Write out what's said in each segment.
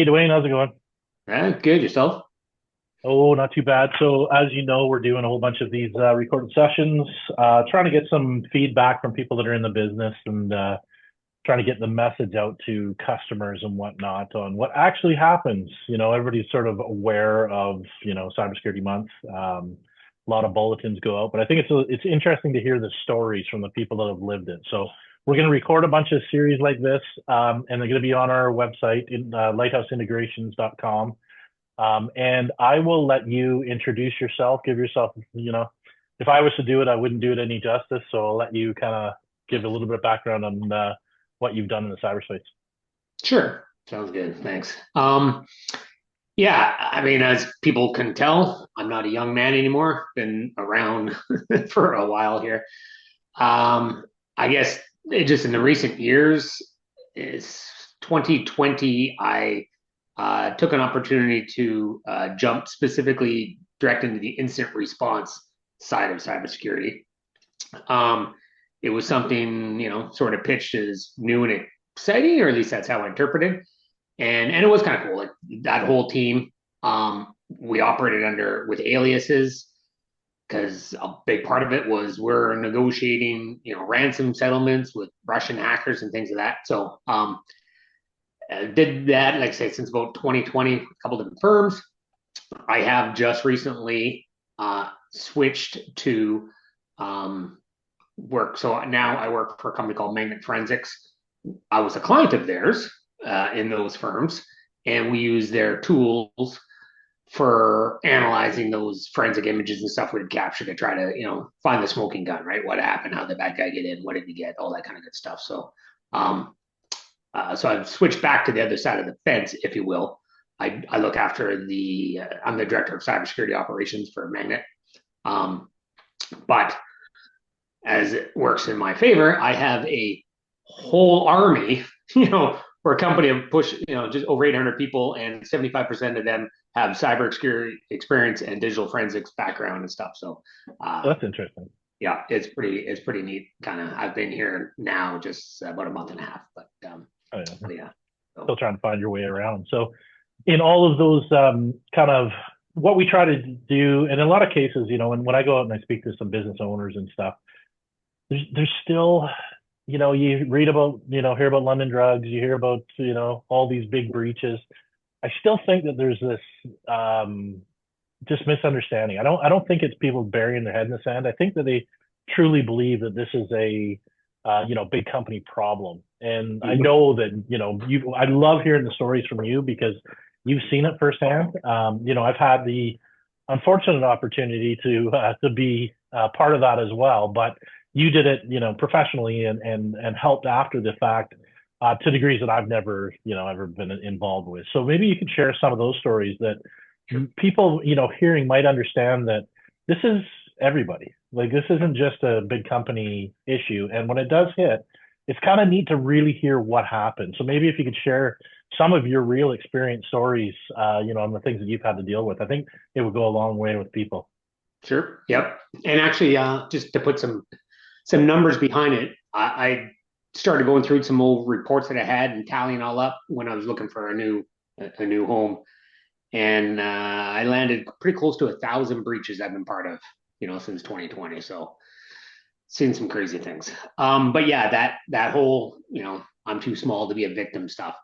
Hey Dwayne, how's it going? Good. Yourself? Oh, not too bad. So, as you know, we're doing a whole bunch of these recorded sessions, trying to get some feedback from people that are in the business and trying to get the message out to customers and whatnot on what actually happens. Everybody's sort of aware of, Cybersecurity Month. A lot of bulletins go out, but I think it's interesting to hear the stories from the people that have lived it. So, we're going to record a bunch of series like this, and they're going to be on our website in lighthouseintegrations.com. And I will let you introduce yourself, give yourself, if I was to do it, I wouldn't do it any justice. So I'll let you kind of give a little bit of background on what you've done in the cyberspace. Sure. Sounds good. Thanks. Yeah, I mean, as people can tell, I'm not a young man anymore. Been around for a while here. I guess just in the recent years, is 2020, I took an opportunity to jump specifically direct into the incident response side of cybersecurity. Um, it was something, sort of pitched as new and exciting, or at least that's how I interpreted it. And it was kind of cool. Like that whole team, we operated under with aliases because a big part of it was we're negotiating, ransom settlements with Russian hackers and things of that. So did that, like I say, since about 2020, a couple different firms. I have just recently switched to work. So now I work for a company called Magnet Forensics. I was a client of theirs in those firms, and we use their tools for analyzing those forensic images and stuff we'd capture to try to, find the smoking gun, right? What happened? How did the bad guy get in? What did he get? All that kind of good stuff. So I've switched back to the other side of the fence, if you will. I look after I'm the director of cybersecurity operations for Magnet. Um, but as it works in my favor, I have a whole army, for a company of push, just over 800 people, and 75% of them have cybersecurity experience and digital forensics background and stuff. So, uh, That's interesting. yeah, it's pretty neat. Kind of, I've been here now just about a month and a half, Oh, yeah. but yeah. Still So, trying to find your way around. So, in all of those kind of what we try to do, and in a lot of cases, when I go out and I speak to some business owners and stuff, there's still you read about, hear about London drugs, you hear about, all these big breaches. I still think that there's this just misunderstanding. I don't think it's people burying their head in the sand. I think that they truly believe that this is a big company problem. And I know that, I love hearing the stories from you because you've seen it firsthand. I've had the unfortunate opportunity to be part of that as well, but you did it, professionally and helped after the fact to degrees that I've never, ever been involved with. So maybe you could share some of those stories that sure. people, hearing might understand that this is everybody. Like this isn't just a big company issue. And when it does hit, it's kind of neat to really hear what happened. So maybe if you could share some of your real experience stories, on the things that you've had to deal with, I think it would go a long way with people. Sure. Yep. And actually, just to put some numbers behind it, I started going through some old reports that I had and tallying all up when I was looking for a new home, and I landed pretty close to 1,000 breaches I've been part of, since 2020. So seen some crazy things. But yeah, that whole, I'm too small to be a victim stuff.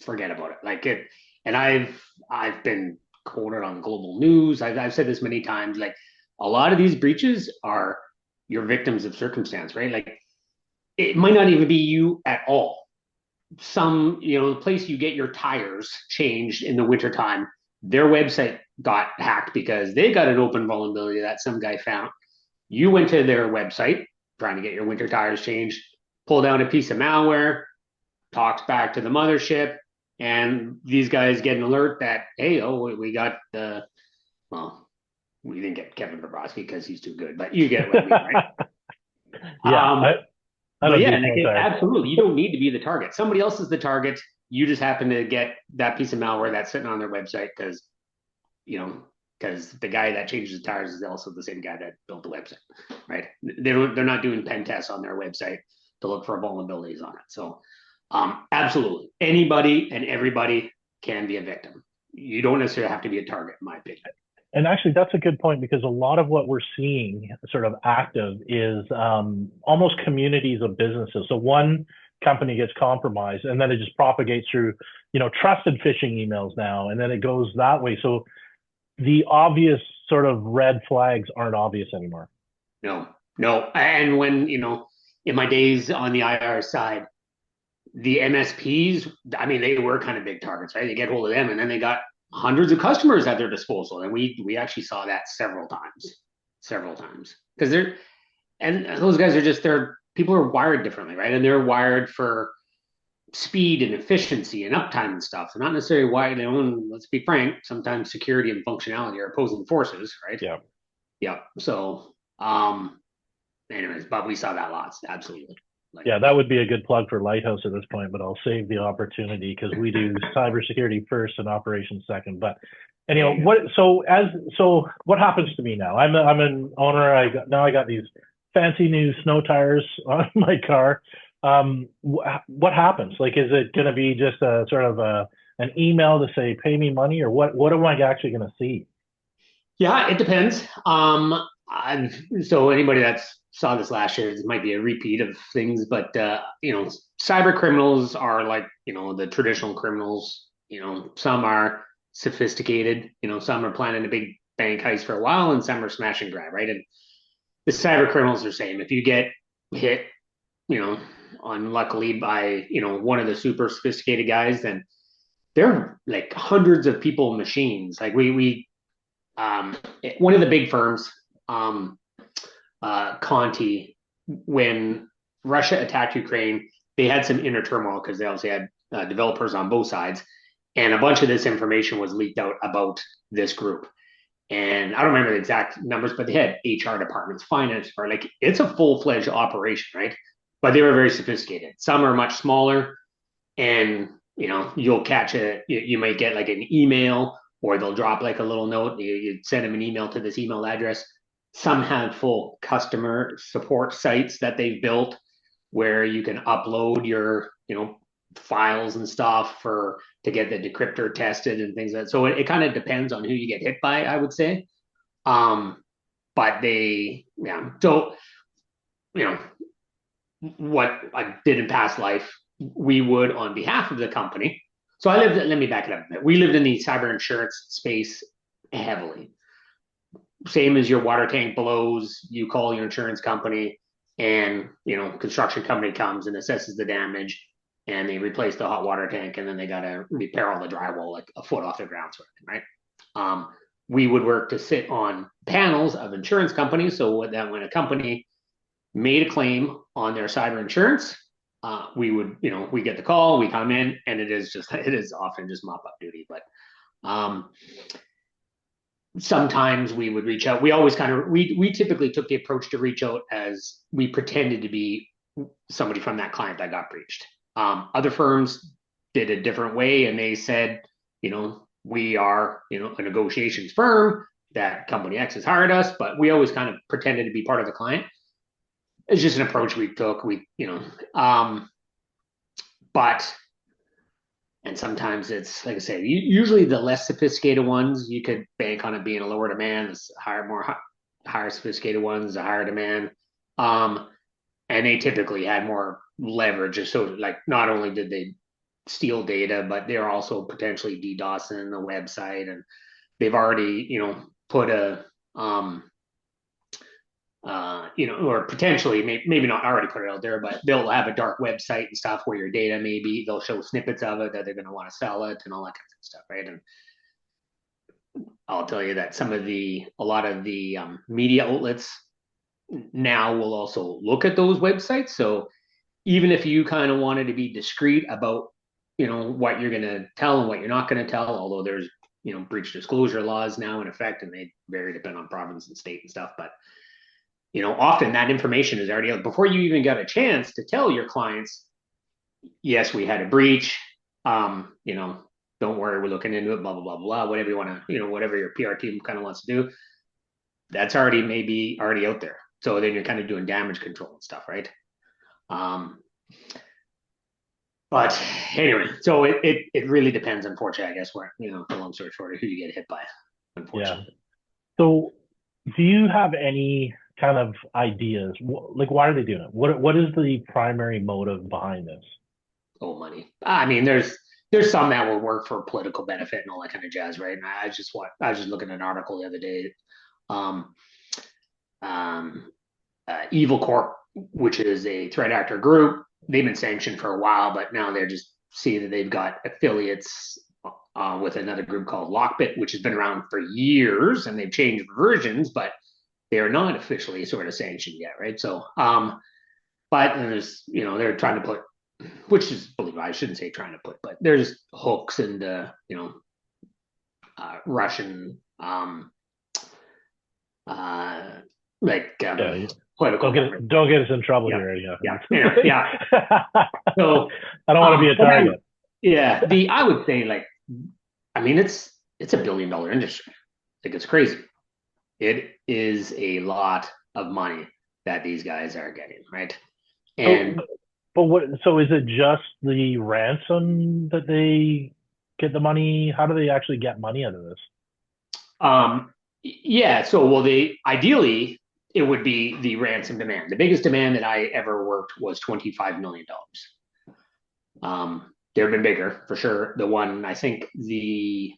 Forget about it. Like it, and I've been quoted on global news. I've said this many times. Like a lot of these breaches are you're victims of circumstance, right? Like it might not even be you at all. The place you get your tires changed in the wintertime, their website got hacked because they got an open vulnerability that some guy found. You went to their website trying to get your winter tires changed, pull down a piece of malware, talks back to the mothership, and these guys get an alert that, hey, oh, we got well, we didn't get Kevin Bobrovsky because he's too good, but you get what I mean, right? Yeah, I, Um, I but don't yeah, do like smoke tires. absolutely, you don't need to be the target. Somebody else is the target. You just happen to get that piece of malware that's sitting on their website you know because the guy that changes the tires is also the same guy that built the website, right? They're not doing pen tests on their website to look for vulnerabilities on it. So, absolutely, anybody and everybody. can be a victim. You don't necessarily have to be a target, in my opinion. And actually, that's a good point because a lot of what we're seeing sort of active is almost communities of businesses. So one company gets compromised and then it just propagates through, trusted phishing emails now, and then it goes that way. So the obvious sort of red flags aren't obvious anymore. No, no. And when, in my days on the IR side, the MSPs, I mean, they were kind of big targets, right? They get hold of them and then they got hundreds of customers at their disposal. And we actually saw that several times. Because those guys are people are wired differently, right? And they're wired for speed and efficiency and uptime and stuff. They're not necessarily wired. Let's be frank, sometimes security and functionality are opposing forces, right? Yeah. Yeah. So, anyways, but we saw that lots, absolutely. Yeah, that would be a good plug for Lighthouse at this point, but I'll save the opportunity because we do cybersecurity first and operations second. But anyhow, what happens to me now? I'm an owner. I got these fancy new snow tires on my car. What happens? Like, is it going to be just a sort of an email to say pay me money, or what am I actually going to see? Yeah, it depends. So anybody that's saw this last year, this might be a repeat of things, but cyber criminals are like, the traditional criminals. Some are sophisticated. Some are planning a big bank heist for a while, and some are smash and grab, right? And the cyber criminals are the same. If you get hit, unluckily by one of the super sophisticated guys, then they're like hundreds of people machines. Like one of the big firms, Conti, when Russia attacked Ukraine, they had some inner turmoil because they obviously had developers on both sides, and a bunch of this information was leaked out about this group. And I don't remember the exact numbers, but they had HR departments, finance, or like it's a full-fledged operation, right? But they were very sophisticated. Some are much smaller, and you'll catch it. You might get like an email, or they'll drop like a little note. You send them an email to this email address. Some have full customer support sites that they've built where you can upload your files and stuff to get the decryptor tested and things like that. So it kind of depends on who you get hit by, I would say. But so what I did in past life, we would, on behalf of the company. So let me back it up a bit. We lived in the cyber insurance space heavily. Same as your water tank blows, you call your insurance company, and construction company comes and assesses the damage, and they replace the hot water tank, and then they got to repair all the drywall like a foot off the ground, sort of thing, right? We would work to sit on panels of insurance companies, so that when a company made a claim on their cyber insurance, we would, we get the call, we come in, and it is often just mop up duty. But sometimes we would reach out. We always we typically took the approach to reach out as we pretended to be somebody from that client that got breached. Other firms did a different way, and they said, we are, a negotiations firm that company X has hired us, but we always kind of pretended to be part of the client. It's just an approach we took. And sometimes it's like I say, usually the less sophisticated ones, you could bank on it being a lower demand. Higher sophisticated ones, a higher demand. And they typically had more leverage. So like not only did they steal data, but they're also potentially DDoSing the website, and they've already, put a or potentially maybe not already put it out there, but they'll have a dark website and stuff where your data they'll show snippets of it that they're going to want to sell it and all that kind of stuff, right? And I'll tell you that a lot of the media outlets now will also look at those websites. So even if you kind of wanted to be discreet about, what you're going to tell and what you're not going to tell, although there's, breach disclosure laws now in effect, and they vary depending on province and state and stuff, but often that information is already out before you even got a chance to tell your clients, yes, we had a breach. Don't worry, we're looking into it, blah, blah, blah, blah, whatever you want to, whatever your PR team kind of wants to do. That's maybe already out there. So then you're kind of doing damage control and stuff, right? But anyway, so it really depends, unfortunately, I guess, where, the long story short, who you get hit by, Yeah. unfortunately. So, do you have any kind of ideas? Like, why are they doing it? What is the primary motive behind this? Oh, money. I mean, there's some that will work for political benefit and all that kind of jazz, right? And I was just looking at an article the other day. Um, um, Evil Corp, which is a threat actor group, they've been sanctioned for a while, but now they're just seeing that they've got affiliates with another group called Lockbit, which has been around for years, and they've changed versions, but they are not officially sort of sanctioned yet, right? So, but there's, they're trying to put, which is believable. I shouldn't say trying to put, but there's hooks and Russian uh, like Yeah, political numbers. don't get us in trouble Yeah, here. Yeah. yeah, yeah. So, I don't want to be a target. yeah, I would say, like, I mean, it's a $1 billion industry. Like, it's crazy. It is a lot of money that these guys are getting, right? So, And but what? So is it just the ransom that they get the money? How do they actually get money out of this? yeah, so well, they ideally it would be the ransom demand. The biggest demand that I ever worked was $25 million. There have been bigger for sure. The one I think if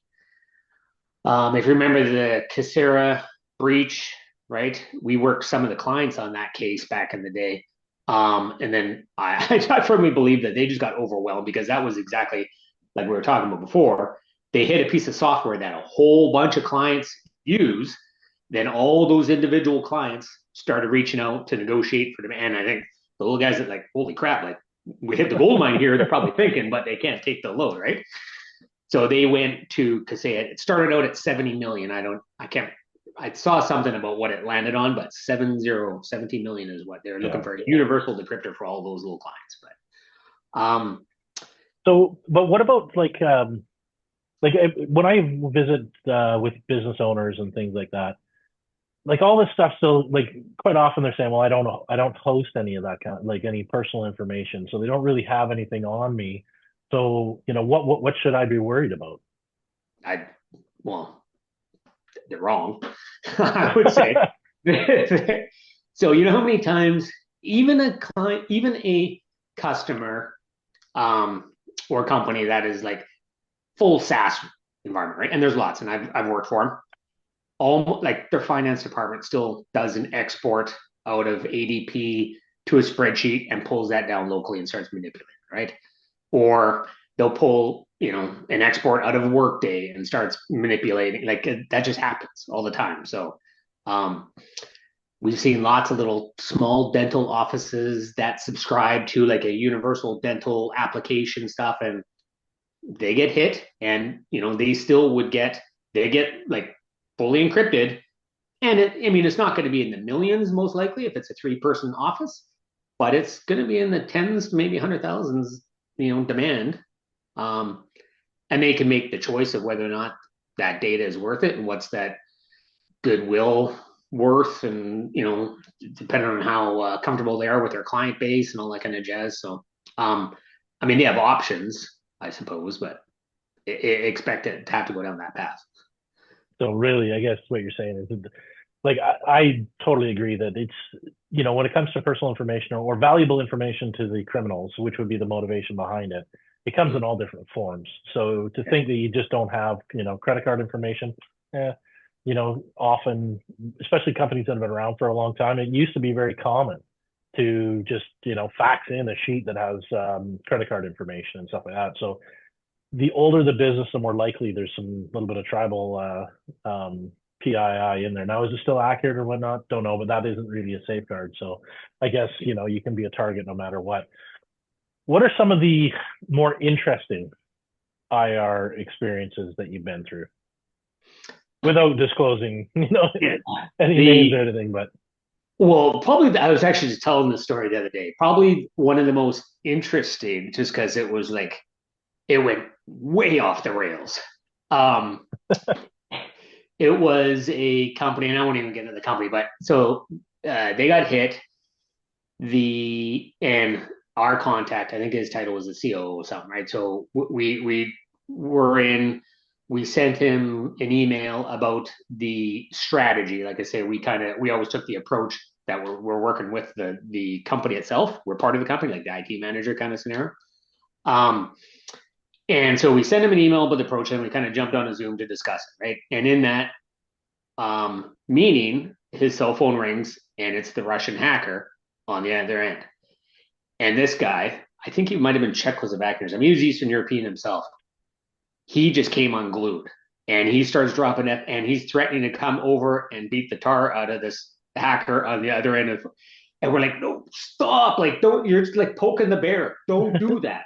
you remember the Casera breach, right? We worked some of the clients on that case back in the day. And then I firmly believe that they just got overwhelmed because that was exactly like we were talking about before. They hit a piece of software that a whole bunch of clients use. Then all those individual clients started reaching out to negotiate for them. And I think the little guys that, like, holy crap, like, we hit the gold mine here. They're probably thinking, but they can't take the load, right? So they went to Kaseya. It started out at 70 million. I can't, I saw something about what it landed on, but 17 million is what they're looking Yeah. for. A universal decryptor for all those little clients. But So, but what about like when I visit with business owners and things like that, like all this stuff. So, like quite often they're saying, "Well, I don't host any of that kind of like any personal information, so they don't really have anything on me." So, what should I be worried about? I, well, they're wrong, I would say. So you know how many times even a client, even a customer, or company that is like full SaaS environment, right? And there's lots, and I've worked for them. All like their finance department still does an export out of ADP to a spreadsheet and pulls that down locally and starts manipulating, right? Or they'll pull, an export out of Workday and starts manipulating. Like, that just happens all the time. So, um, we've seen lots of little small dental offices that subscribe to like a universal dental application stuff, and they get hit, and they still they get like fully encrypted, and I mean, it's not going to be in the millions most likely if it's a 3-person office, but it's going to be in the tens, maybe 100,000s, demand. Um, and they can make the choice of whether or not that data is worth it and what's that goodwill worth, and depending on how comfortable they are with their client base and all that kind of jazz. So, I mean, they have options, I suppose, but expect it to have to go down that path. So really, I guess what you're saying is, like, I totally agree that it's, when it comes to personal information or valuable information to the criminals, which would be the motivation behind it, it comes in all different forms. So to think that you just don't have, credit card information, eh, often, especially companies that have been around for a long time, it used to be very common to just, fax in a sheet that has credit card information and stuff like that. So the older the business, the more likely there's some little bit of tribal PII in there. Now, is it still accurate or whatnot? Don't know, but that isn't really a safeguard. So I guess, you can be a target no matter what. What are some of the more interesting IR experiences that you've been through without disclosing, Yeah. any names The or anything? But Well, probably I was actually just telling the story the other day. Probably one of the most interesting, just because it was like it went way off the rails. Um, it was a company, and I won't even get into the company, but so they got hit. And our contact, I think his title was the COO or something, right? So we were in. We sent him an email about the strategy. Like I say, we always took the approach that we're working with the company itself. We're part of the company, like the IT manager kind of scenario. Um, and so we sent him an email about the approach, and we kind of jumped on a Zoom to discuss it, right? And in that meeting, his cell phone rings, and it's the Russian hacker on the other end. And this guy, I think he might have been Czechoslovakian. I mean, he was Eastern European himself. He just came unglued, and he starts dropping it, and he's threatening to come over and beat the tar out of this hacker on the other end of. And we're like, no, stop! Like, don't, you're just like poking the bear. Don't do that.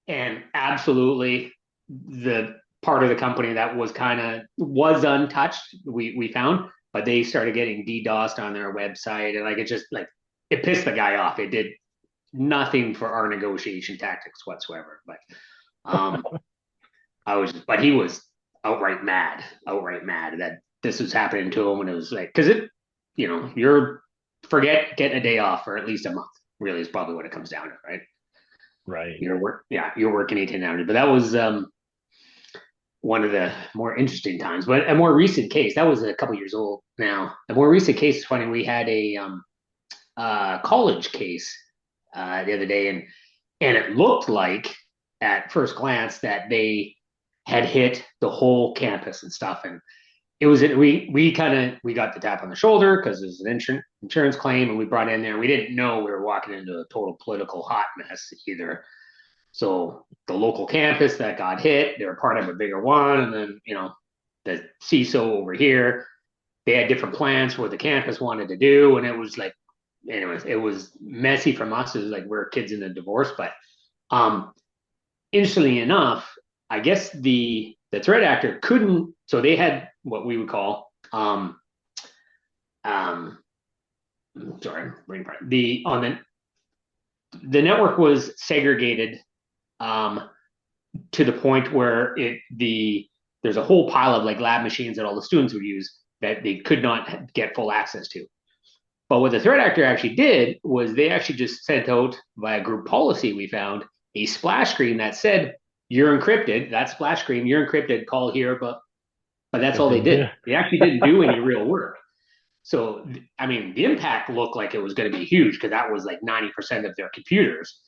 And absolutely, the part of the company that was untouched, we found, but they started getting DDoSed on their website, and like it just like it pissed the guy off. It did nothing for our negotiation tactics whatsoever. But but he was outright mad that this was happening to him, and it was like, because you're forget getting a day off for at least a month. Really, is probably what it comes down to, right? Right. You're working 18 hours, but that was one of the more interesting times. But a more recent case, that was a couple years old now. A more recent case is funny. We had a college case the other day, and it looked like at first glance that they had hit the whole campus and stuff. And it was we got the tap on the shoulder because it was an insurance claim, and we brought in there. We didn't know we were walking into a total political hot mess either. So the local campus that got hit, they were part of a bigger one, and then the CISO over here, they had different plans for what the campus wanted to do, and it was like, anyways, it was messy from us. It was like we're kids in a divorce, but interestingly enough, I guess the threat actor couldn't. So they had what we would call sorry, brain part. The network was segregated to the point where there's a whole pile of like lab machines that all the students would use that they could not get full access to. But what the threat actor actually did was they actually just sent out via group policy, we found a splash screen that said, you're encrypted. That splash screen, you're encrypted, call here, but that's all they did. They actually didn't do any real work. So, I mean, the impact looked like it was going to be huge because that was like 90% of their computers.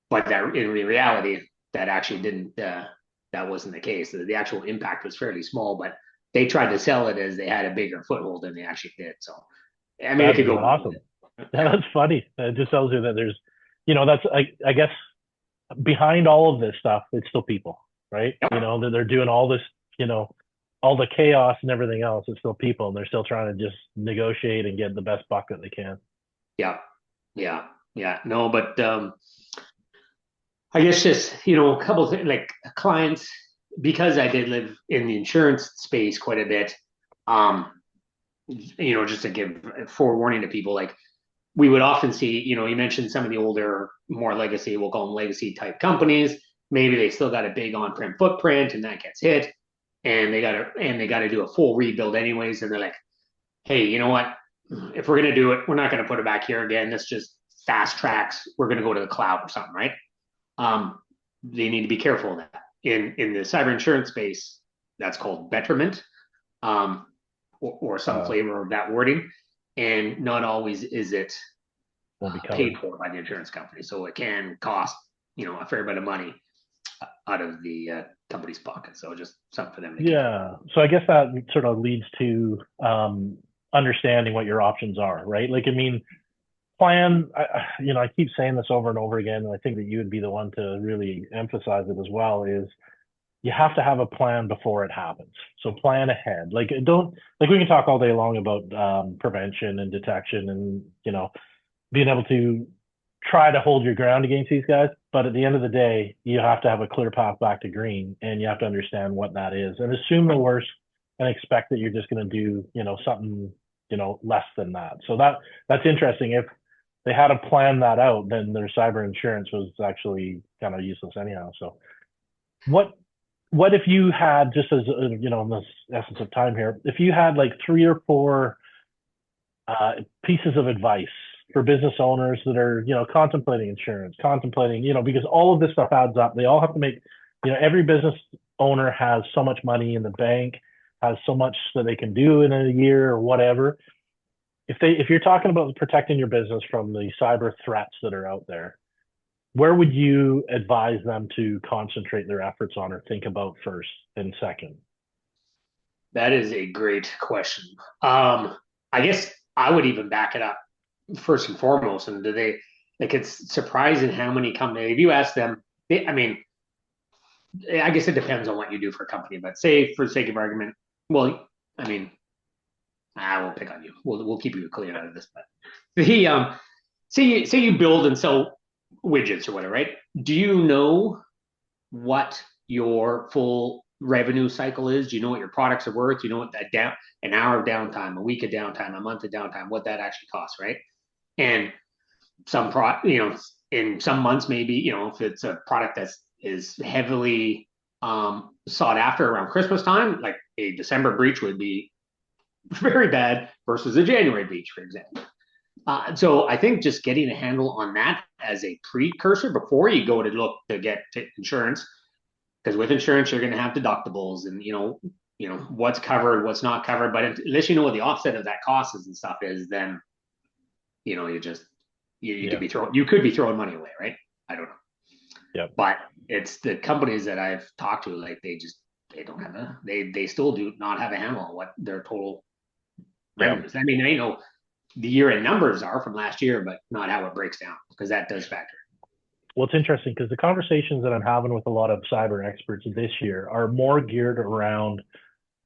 But that in reality, that actually didn't, that wasn't the case. The actual impact was fairly small, but they tried to sell it as they had a bigger foothold than they actually did. So, I mean, it could go awesome. Yeah, that's funny. It just tells you that there's, that's, I guess, behind all of this stuff, it's still people, right? Yep. That they're doing all this, all the chaos and everything else. It's still people, and they're still trying to just negotiate and get the best buck that they can. Yeah. No, but I guess just a couple of things, like clients, because I did live in the insurance space quite a bit. Just to give forewarning to people, like we would often see, you mentioned some of the older, more legacy, we'll call them legacy type companies. Maybe they still got a big on-prem footprint, and that gets hit, and they got to do a full rebuild anyways. And they're like, hey, you know what? If we're gonna do it, we're not gonna put it back here again. This just fast tracks. We're gonna go to the cloud or something, right? They need to be careful of that. In the cyber insurance space, that's called betterment, or some flavor of that wording, and not always is it paid for by the insurance company. So it can cost a fair bit of money out of the company's pocket. So just something for them to keep. So I guess that sort of leads to understanding what your options are, right? Like, I mean, plan, I keep saying this over and over again, and I think that you would be the one to really emphasize it as well, is you have to have a plan before it happens. So plan ahead. Like, we can talk all day long about prevention and detection and, being able to try to hold your ground against these guys. But at the end of the day, you have to have a clear path back to green, and you have to understand what that is and assume the worst and expect that you're just going to do, something, less than that. So that's interesting. If they had to plan that out, then their cyber insurance was actually kind of useless anyhow. So what if you had, just as in this essence of time here, if you had like 3 or 4 pieces of advice for business owners that are, contemplating insurance, contemplating, because all of this stuff adds up. They all have to make, every business owner has so much money in the bank, has so much that they can do in a year or whatever. If you're talking about protecting your business from the cyber threats that are out there, where would you advise them to concentrate their efforts on or think about first and second? That is a great question. I guess I would even back it up first and foremost. And do they like it's surprising how many companies, if you ask them, I mean, I guess it depends on what you do for a company, but say for the sake of argument, well, I mean, I won't pick on you. We'll keep you clean out of this. But the say you build and sell widgets or whatever, right? Do you know what your full revenue cycle is? Do you know what your products are worth? Do you know what that an hour of downtime, a week of downtime, a month of downtime, what that actually costs, right? And in some months, maybe, if it's a product is heavily sought after around Christmas time, like a December breach would be very bad versus a January breach, for example. So I think just getting a handle on that as a precursor before you go to look to get to insurance, because with insurance you're going to have deductibles and what's covered, what's not covered. But unless you know what the offset of that cost is and stuff is, then you could be throwing money away, right? I don't know. Yeah. But it's the companies that I've talked to, like they don't have they still do not have a handle on what their total revenues. I mean, I know the year-end numbers are from last year, but not how it breaks down, because that does factor. Well, it's interesting because the conversations that I'm having with a lot of cyber experts this year are more geared around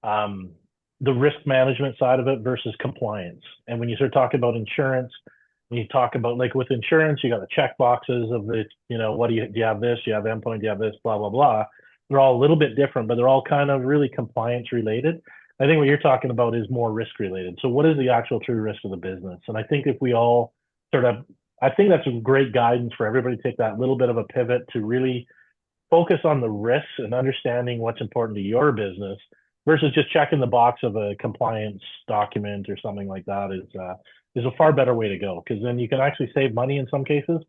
the risk management side of it versus compliance. And when you start talking about insurance, when you talk about, like, with insurance, you got the check boxes of the, what do you have this, you have endpoint, do you have this, blah, blah, blah. They're all a little bit different, but they're all kind of really compliance related. I think what you're talking about is more risk related. So what is the actual true risk of the business? And I think if we all I think that's a great guidance for everybody to take that little bit of a pivot to really focus on the risks and understanding what's important to your business versus just checking the box of a compliance document or something like that is a far better way to go, because then you can actually save money in some cases.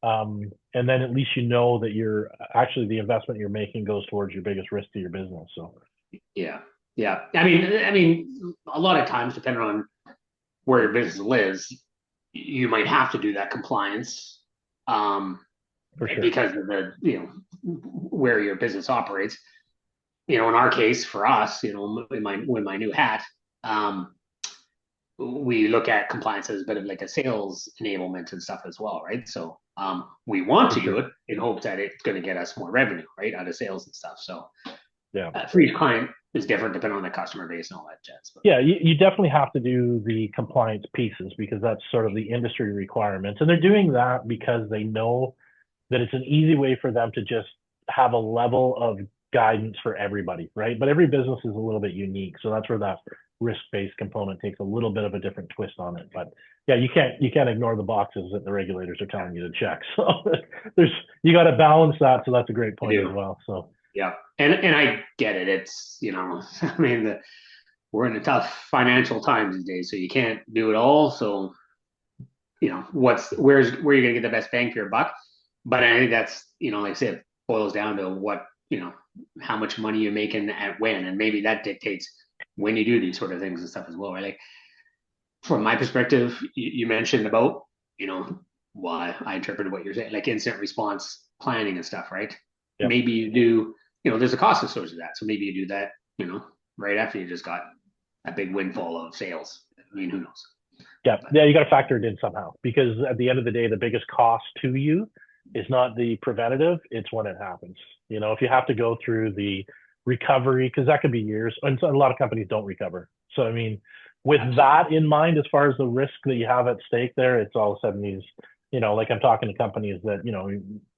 And then at least that you're actually, the investment you're making goes towards your biggest risk to your business. So yeah. I mean, a lot of times, depending on where your business lives, you might have to do that compliance, for sure, because of the where your business operates. In our case, for us, in my new hat, we look at compliance as a bit of like a sales enablement and stuff as well, right? So we want to do it in hopes that it's going to get us more revenue, right, out of sales and stuff. So for each client is different depending on the customer base and all that jazz. But you definitely have to do the compliance pieces because that's sort of the industry requirements, and they're doing that because they know that it's an easy way for them to just have a level of guidance for everybody, right? But every business is a little bit unique, so that's where that risk-based component takes a little bit of a different twist on it. But yeah, you can't ignore the boxes that the regulators are telling you to check. So you got to balance that. So that's a great point as well. So yeah, and I get it. It's I mean, we're in a tough financial times these days, so you can't do it all. So where are you going to get the best bang for your buck? But I think that's like I said, boils down to what how much money you're making at when, and maybe that dictates when you do these sort of things and stuff as well, right? Like from my perspective, you mentioned about why I interpreted what you're saying, like incident response planning and stuff, right? Yep. Maybe you do, there's a cost associated with that, so maybe you do that, right after you just got a big windfall of sales. I mean, who knows? Yeah, you got to factor it in somehow, because at the end of the day, the biggest cost to you is not the preventative, it's when it happens. If you have to go through the recovery, because that could be years, and so a lot of companies don't recover. So I mean, with that in mind, as far as the risk that you have at stake there, it's all of a sudden these, like I'm talking to companies that,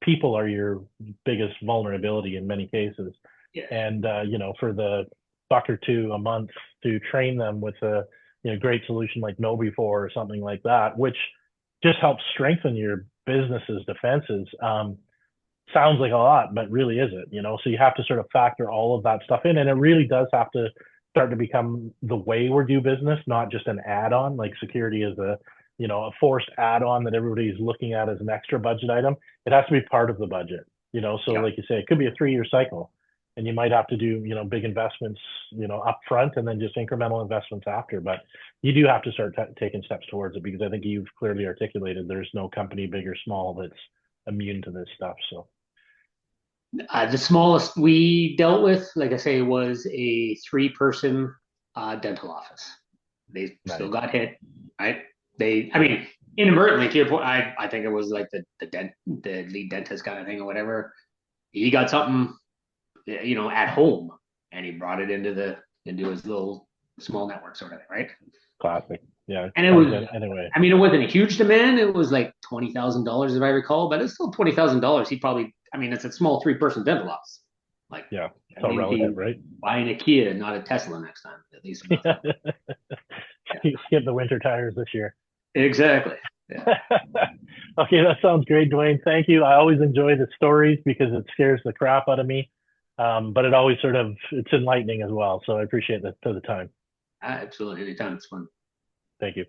people are your biggest vulnerability in many cases. Yeah. And, for the $1 or $2 a month to train them with a great solution like KnowBe4 or something like that, which just helps strengthen your business's defenses, sounds like a lot, but really isn't, so you have to sort of factor all of that stuff in, and it really does have to start to become the way we do business, not just an add-on. Like security is a a forced add-on that everybody's looking at as an extra budget item. It has to be part of the budget, so Yep. like you say, it could be a 3-year cycle, and you might have to do, big investments, up front, and then just incremental investments after. But you do have to start taking steps towards it, because I think you've clearly articulated there's no company, big or small, that's immune to this stuff. So The smallest we dealt with, like I say, was a 3-person dental office. They still nice. got hit, right? I mean, inadvertently, to your point, I think it was like the lead dentist kind of thing or whatever. He got something, at home, and he brought it into his little small network sort of thing, right? Classic. Yeah. And it was, Anyway. I mean, it wasn't a huge demand. It was like $20,000 if I recall, but it's still $20,000. He probably, I mean, it's a small 3-person dental office. Like, Yeah. It's I all mean, relative, right? buying a Kia, not a Tesla next time, at least. Yeah. Skip the winter tires this year. Exactly. Yeah. Okay, that sounds great, Dwayne. Thank you. I always enjoy the stories because it scares the crap out of me. But it always it's enlightening as well. So I appreciate the time. Absolutely. Anytime. It's fun. Thank you.